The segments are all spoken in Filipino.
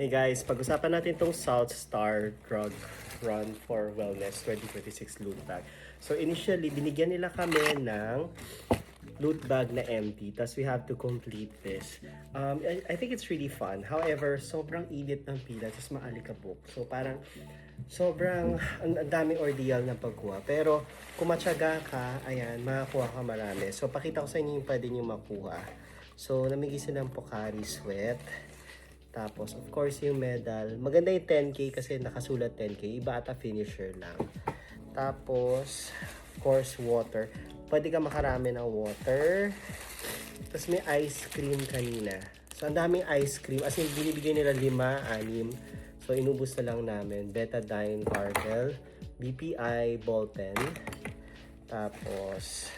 Hey guys, pag-usapan natin itong South Star Drug Run for Wellness 2026 loot bag. So initially, binigyan nila kami ng loot bag na empty, tas we have to complete this. I think it's really fun. However, sobrang init ng pila, tas maalikabok. So parang sobrang ang daming ordeal ng pagkuha. Pero kung matyaga ka, ayan, makakuha ka marami. So pakita ko sa inyo yung pwede nyo makuha. So namigay silang Pocari Sweat. Tapos, of course, yung medal. Maganda yung 10K kasi nakasulat 10K. Iba ata finisher lang. Tapos, of course, water. Pwede ka makarami ng water. Tapos may ice cream kanina. So, ang daming ice cream. As in, binibigay nila 5, 6. So, inubos na lang namin. Betadine Cartel, BPI Ball Pen. Tapos,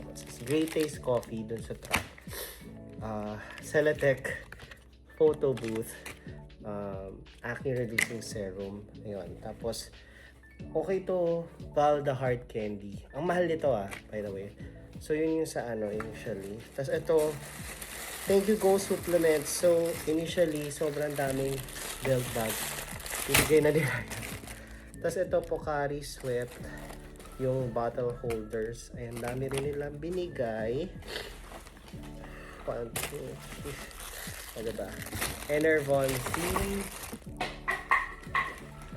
what's this? Great Taste Coffee dun sa truck. Celatec photo booth, acne reducing serum. Ayun. Tapos, okay to, Valda Heart Candy. Ang mahal nito by the way. So, yun yung sa initially. Tapos ito, thank you Go Supplements. So, initially, sobrang daming belt bag. Ibigay na nila. Tapos ito, Pocari Sweat. Yung bottle holders. Ayan, dami rin nilang binigay. 1, 2, 3. Ano ba? Enervon C.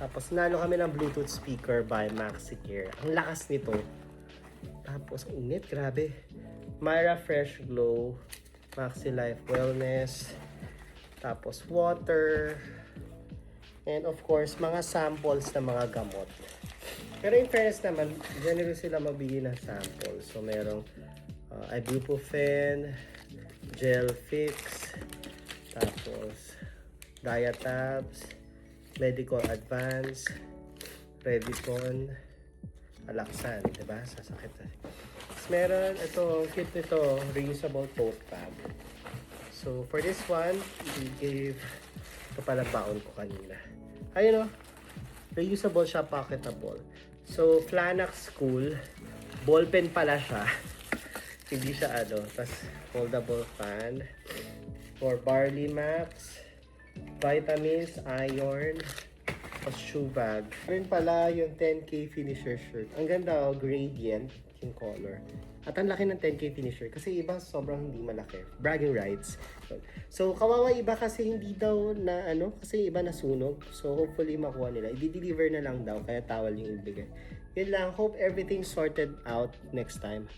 Tapos nalo kami ng Bluetooth speaker by MaxiCare. Ang lakas nito. Tapos ang init, grabe. Myra Fresh Glow, Maxi Life Wellness. Tapos water. And of course, mga samples na mga gamot. Pero in fairness naman, generous sila magbigay ng samples. So merong ibuprofen, gel fix, tapos Diatabs, Medical Advance, Revicon, Alaxan, diba? Sasakit na. Tapos meron, ito, kit nito, reusable tote bag. So, for this one, we gave, ito pala baon ko kanina. Ayun o, reusable siya, pocketable. So, Flanax Cool, ballpen pala siya. Hindi siya tapos foldable fan. For Barley Max, vitamins, iron, tapos shoe bag. Rin pala yung 10K finisher shirt. Ang ganda gradient yung color. At ang laki ng 10K finisher kasi iba sobrang hindi malaki. Bragging rights. So kawawa iba kasi hindi daw na kasi iba nasunog. So hopefully makuha nila. I-deliver na lang daw kaya towel yung ibigay. Yun lang. Hope everything sorted out next time.